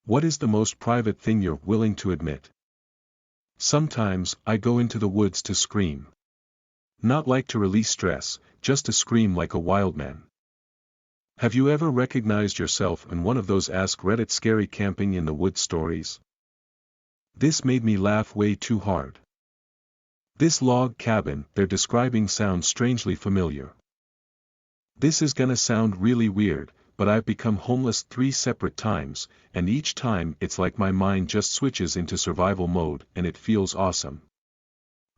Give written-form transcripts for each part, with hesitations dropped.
What is the most private thing you're willing to admit? Sometimes, I go into the woods to scream. Not like to release stress, just to scream like a wild man. Have you ever recognized yourself in one of those AskReddit scary camping in the woods stories? This made me laugh way too hard. This log cabin they're describing sounds strangely familiar. This is gonna sound really weird, but I've become homeless 3 separate times, and each time it's like my mind just switches into survival mode and it feels awesome.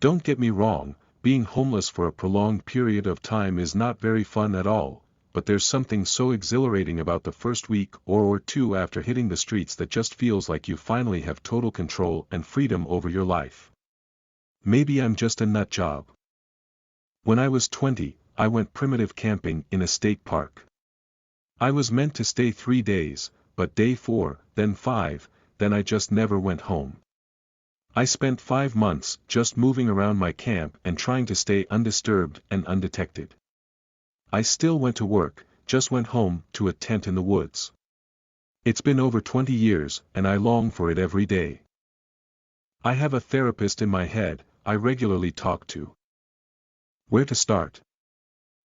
Don't get me wrong, being homeless for a prolonged period of time is not very fun at all, but there's something so exhilarating about the first week or two after hitting the streets that just feels like you finally have total control and freedom over your life. Maybe I'm just a nut job. When I was 20, I went primitive camping in a state park. I was meant to stay 3 days, but day 4, then 5, then I just never went home. I spent 5 months just moving around my camp and trying to stay undisturbed and undetected. I still went to work, just went home to a tent in the woods. It's been over 20 years, and I long for it every day. I have a therapist in my head I regularly talk to. Where to start?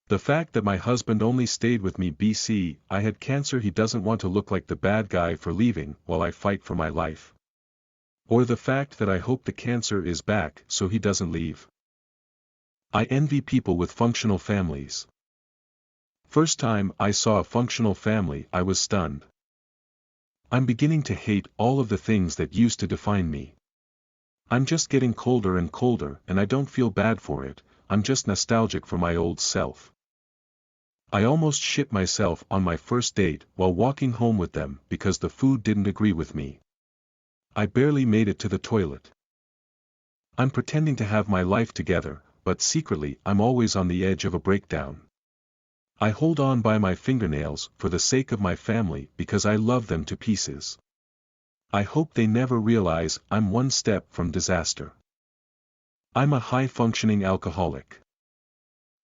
The fact that my husband only stayed with me BC I had cancer, he doesn't want to look like the bad guy for leaving while I fight for my life. Or the fact that I hope the cancer is back so he doesn't leave. I envy people with functional families. First time I saw a functional family I was stunned. I'm beginning to hate all of the things that used to define me. I'm just getting colder and colder and I don't feel bad for it, I'm just nostalgic for my old self. I almost shit myself on my first date while walking home with them because the food didn't agree with me. I barely made it to the toilet. I'm pretending to have my life together, but secretly I'm always on the edge of a breakdown. I hold on by my fingernails for the sake of my family because I love them to pieces. I hope they never realize I'm one step from disaster. I'm a high-functioning alcoholic.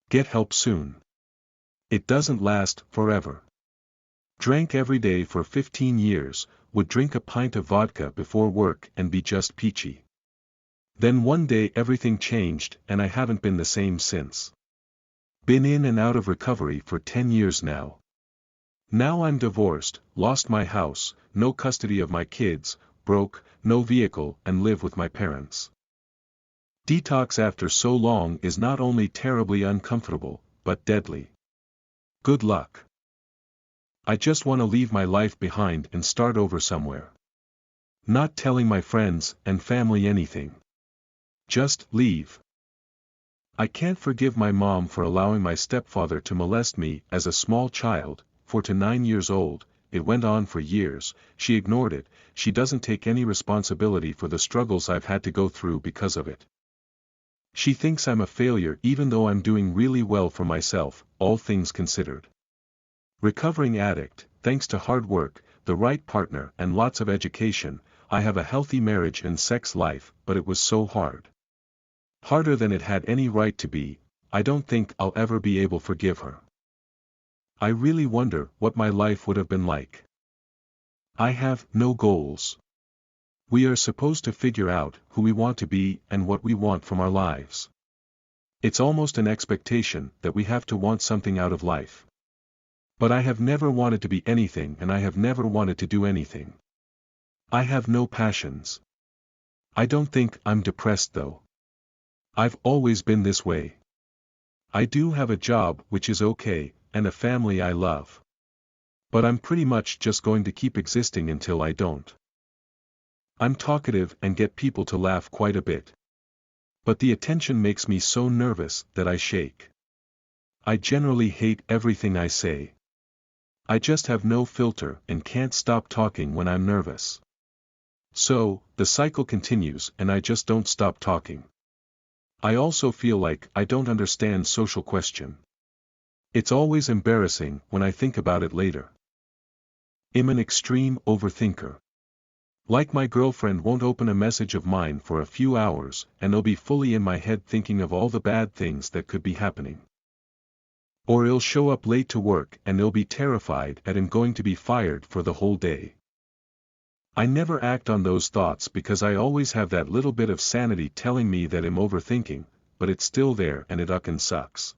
Get help soon. It doesn't last forever. Drank every day for 15 years, would drink a pint of vodka before work and be just peachy. Then one day everything changed and I haven't been the same since. Been in and out of recovery for 10 years now. Now I'm divorced, lost my house, no custody of my kids, broke, no vehicle, and live with my parents. Detox after so long is not only terribly uncomfortable, but deadly. Good luck. I just want to leave my life behind and start over somewhere. Not telling my friends and family anything. Just leave. I can't forgive my mom for allowing my stepfather to molest me as a small child, 4 to 9 years old. It went on for years, she ignored it, she doesn't take any responsibility for the struggles I've had to go through because of it. She thinks I'm a failure even though I'm doing really well for myself, all things considered. Recovering addict, thanks to hard work, the right partner and lots of education, I have a healthy marriage and sex life, but it was so hard. Harder than it had any right to be. I don't think I'll ever be able to forgive her. I really wonder what my life would have been like. I have no goals. We are supposed to figure out who we want to be and what we want from our lives. It's almost an expectation that we have to want something out of life. But I have never wanted to be anything and I have never wanted to do anything. I have no passions. I don't think I'm depressed though. I've always been this way. I do have a job which is okay, and a family I love. But I'm pretty much just going to keep existing until I don't. I'm talkative and get people to laugh quite a bit. But the attention makes me so nervous that I shake. I generally hate everything I say. I just have no filter and can't stop talking when I'm nervous. So, the cycle continues and I just don't stop talking. I also feel like I don't understand social question. It's always embarrassing when I think about it later. I'm an extreme overthinker. Like my girlfriend won't open a message of mine for a few hours and I'll be fully in my head thinking of all the bad things that could be happening. Or I'll show up late to work and I'll be terrified that I'm going to be fired for the whole day. I never act on those thoughts because I always have that little bit of sanity telling me that I'm overthinking, but it's still there and it ucken sucks.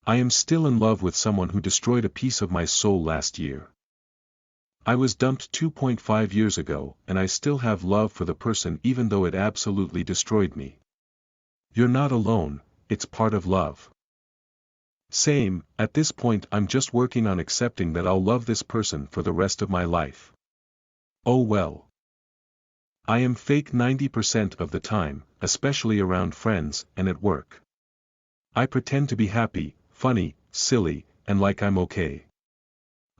I am still in love with someone who destroyed a piece of my soul last year. I was dumped 2.5 years ago and I still have love for the person even though it absolutely destroyed me. You're not alone, it's part of love. Same, at this point I'm just working on accepting that I'll love this person for the rest of my life. Oh well. I am fake 90% of the time, especially around friends and at work. I pretend to be happy, funny, silly, and like I'm okay.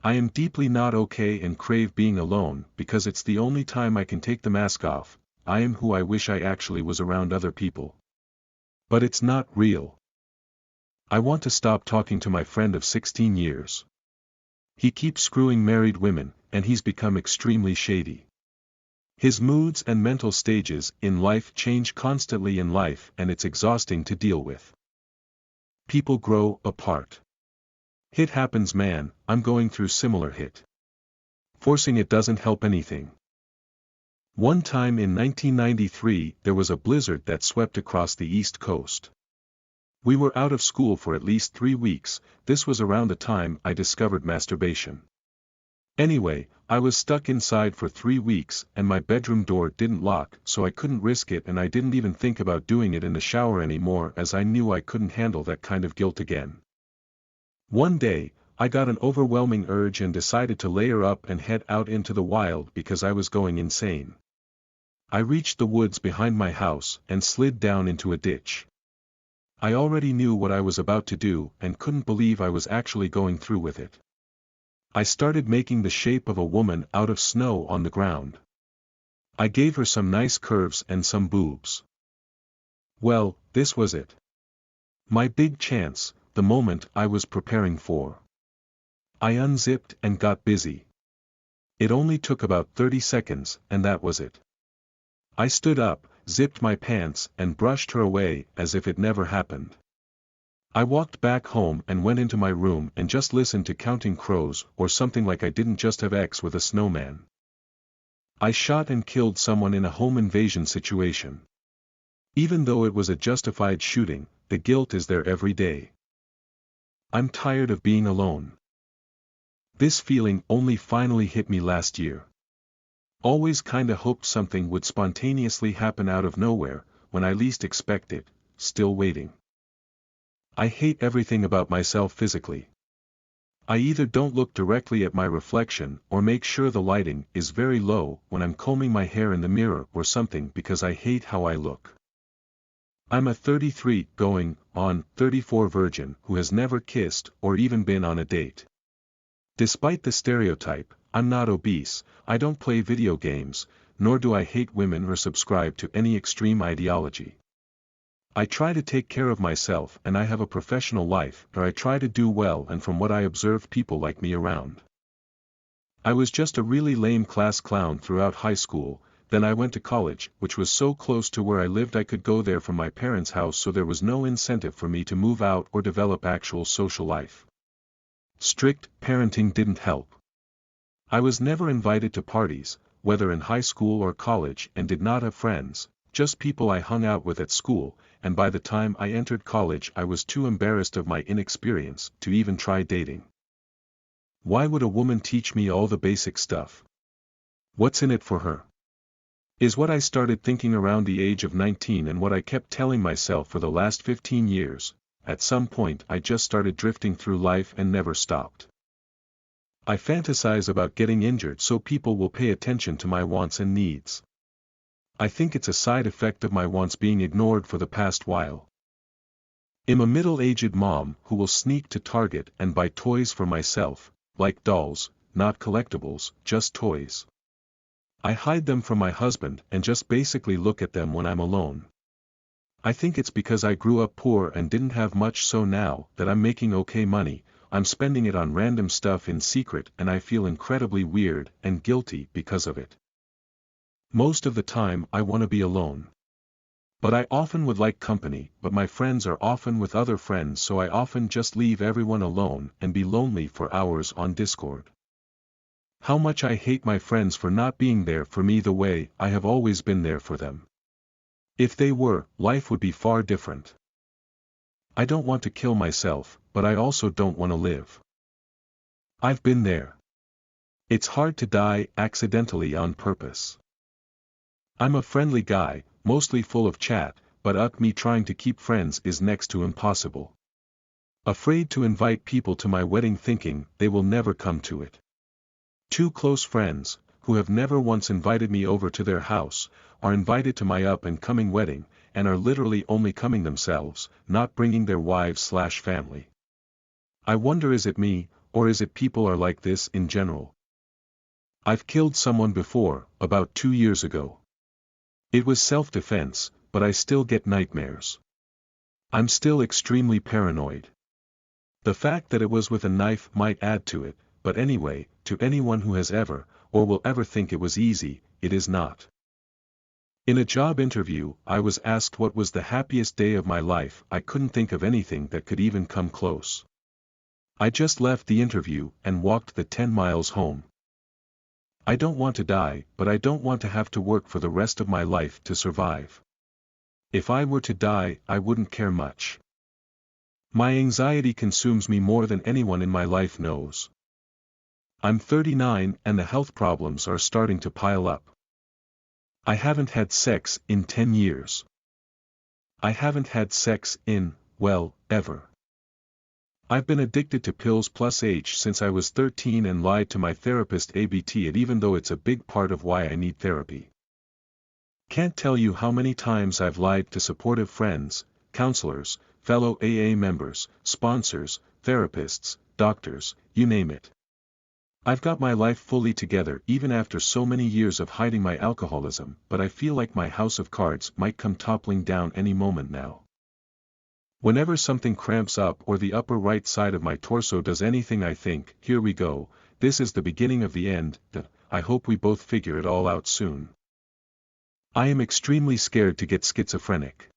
I am deeply not okay and crave being alone because it's the only time I can take the mask off. I am who I wish I actually was around other people. But it's not real. I want to stop talking to my friend of 16 years. He keeps screwing married women, and he's become extremely shady. His moods and mental stages in life change constantly in life and it's exhausting to deal with. People grow apart. Hit happens man, I'm going through similar hit. Forcing it doesn't help anything. One time in 1993 there was a blizzard that swept across the East Coast. We were out of school for at least 3 weeks, this was around the time I discovered masturbation. Anyway, I was stuck inside for 3 weeks and my bedroom door didn't lock so I couldn't risk it and I didn't even think about doing it in the shower anymore as I knew I couldn't handle that kind of guilt again. One day, I got an overwhelming urge and decided to layer up and head out into the wild because I was going insane. I reached the woods behind my house and slid down into a ditch. I already knew what I was about to do and couldn't believe I was actually going through with it. I started making the shape of a woman out of snow on the ground. I gave her some nice curves and some boobs. Well, this was it. My big chance, the moment I was preparing for. I unzipped and got busy. It only took about 30 seconds, and that was it. I stood up, zipped my pants and brushed her away as if it never happened. I walked back home and went into my room and just listened to Counting Crows or something like I didn't just have sex with a snowman. I shot and killed someone in a home invasion situation. Even though it was a justified shooting, the guilt is there every day. I'm tired of being alone. This feeling only finally hit me last year. Always kinda hoped something would spontaneously happen out of nowhere, when I least expect it, still waiting. I hate everything about myself physically. I either don't look directly at my reflection or make sure the lighting is very low when I'm combing my hair in the mirror or something because I hate how I look. I'm a 33 going on 34 virgin who has never kissed or even been on a date. Despite the stereotype, I'm not obese, I don't play video games, nor do I hate women or subscribe to any extreme ideology. I try to take care of myself and I have a professional life where I try to do well and from what I observe people like me around. I was just a really lame class clown throughout high school, then I went to college, which was so close to where I lived I could go there from my parents' house so there was no incentive for me to move out or develop actual social life. Strict parenting didn't help. I was never invited to parties, whether in high school or college, and did not have friends, just people I hung out with at school, and by the time I entered college I was too embarrassed of my inexperience to even try dating. Why would a woman teach me all the basic stuff? What's in it for her? Is what I started thinking around the age of 19 and what I kept telling myself for the last 15 years. At some point I just started drifting through life and never stopped. I fantasize about getting injured so people will pay attention to my wants and needs. I think it's a side effect of my wants being ignored for the past while. I'm a middle-aged mom who will sneak to Target and buy toys for myself, like dolls, not collectibles, just toys. I hide them from my husband and just basically look at them when I'm alone. I think it's because I grew up poor and didn't have much, so now that I'm making okay money, I'm spending it on random stuff in secret and I feel incredibly weird and guilty because of it. Most of the time I want to be alone. But I often would like company, but my friends are often with other friends so I often just leave everyone alone and be lonely for hours on Discord. How much I hate my friends for not being there for me the way I have always been there for them. If they were, life would be far different. I don't want to kill myself, but I also don't want to live. I've been there. It's hard to die accidentally on purpose. I'm a friendly guy, mostly full of chat, but me trying to keep friends is next to impossible. Afraid to invite people to my wedding thinking they will never come to it. Two close friends, who have never once invited me over to their house, are invited to my up-and-coming wedding, and are literally only coming themselves, not bringing their wives/family. I wonder, is it me, or is it people are like this in general? I've killed someone before, about 2 years ago. It was self-defense, but I still get nightmares. I'm still extremely paranoid. The fact that it was with a knife might add to it, but anyway, to anyone who has ever, or will ever think it was easy, it is not. In a job interview, I was asked what was the happiest day of my life. I couldn't think of anything that could even come close. I just left the interview and walked the 10 miles home. I don't want to die, but I don't want to have to work for the rest of my life to survive. If I were to die, I wouldn't care much. My anxiety consumes me more than anyone in my life knows. I'm 39 and the health problems are starting to pile up. I haven't had sex in 10 years. I haven't had sex in, well, ever. I've been addicted to pills plus H since I was 13 and lied to my therapist about it, even though it's a big part of why I need therapy. Can't tell you how many times I've lied to supportive friends, counselors, fellow AA members, sponsors, therapists, doctors, you name it. I've got my life fully together even after so many years of hiding my alcoholism, but I feel like my house of cards might come toppling down any moment now. Whenever something cramps up or the upper right side of my torso does anything, I think, here we go, this is the beginning of the end. I hope we both figure it all out soon. I am extremely scared to get schizophrenic.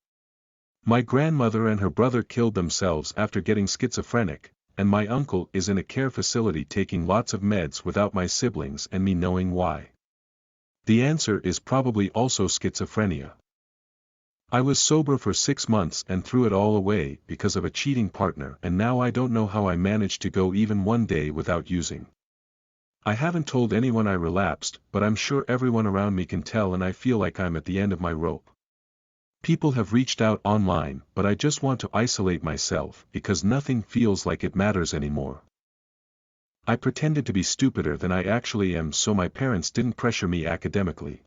My grandmother and her brother killed themselves after getting schizophrenic, and my uncle is in a care facility taking lots of meds without my siblings and me knowing why. The answer is probably also schizophrenia. I was sober for 6 months and threw it all away because of a cheating partner, and now I don't know how I managed to go even one day without using. I haven't told anyone I relapsed, but I'm sure everyone around me can tell, and I feel like I'm at the end of my rope. People have reached out online, but I just want to isolate myself because nothing feels like it matters anymore. I pretended to be stupider than I actually am so my parents didn't pressure me academically.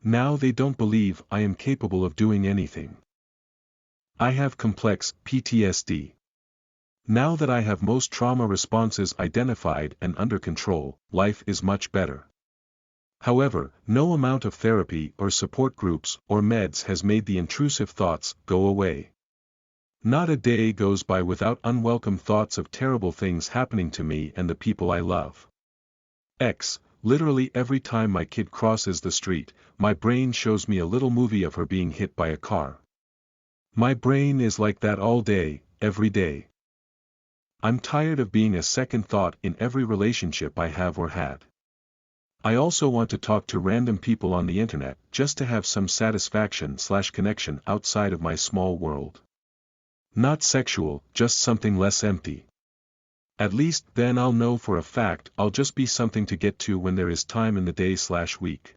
Now they don't believe I am capable of doing anything. I have complex PTSD. Now that I have most trauma responses identified and under control, life is much better. However, no amount of therapy or support groups or meds has made the intrusive thoughts go away. Not a day goes by without unwelcome thoughts of terrible things happening to me and the people I love. Literally every time my kid crosses the street, my brain shows me a little movie of her being hit by a car. My brain is like that all day, every day. I'm tired of being a second thought in every relationship I have or had. I also want to talk to random people on the internet just to have some satisfaction/connection outside of my small world. Not sexual, just something less empty. At least then I'll know for a fact I'll just be something to get to when there is time in the day/week.